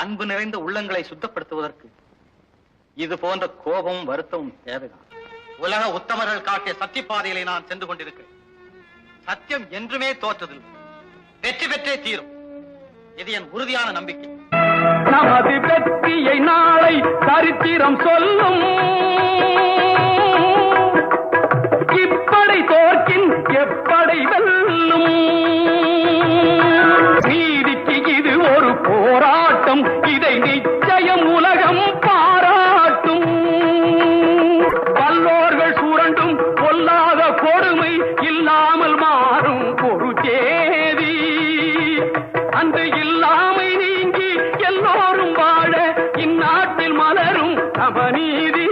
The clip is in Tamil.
அன்பு நிறைந்த உள்ளங்களை சுத்தப்படுத்துவதற்கு இது போன்ற கோபமும் வருத்தமும் தேவைதான். உலக உத்தமர்கள் காட்டிய சத்தியப்பாதையிலே நான் சென்று கொண்டிருக்கிறேன். சத்தியம் என்றுமே தோற்றதில்லை, வெற்றி பெற்றே தீரும். இது என் உறுதியான நம்பிக்கை. நமது வெற்றியை நாளை சரித்திரம் சொல்லும். இப்படை தோற்கின் எப்படை வெல்லும். நீதிக்கு இது ஒரு போராட்டம், இதை நிச்சயம் உலகம் பாராட்டும். வல்லோர்கள் சுரண்டும் கொல்லாத கொடுமை இல்லாமல் மாறும் ஒரு தேதி. அந்த இல்லாமை நீங்கி எல்லோரும் வாழ இந்நாட்டில் மலரும் சமநீதி.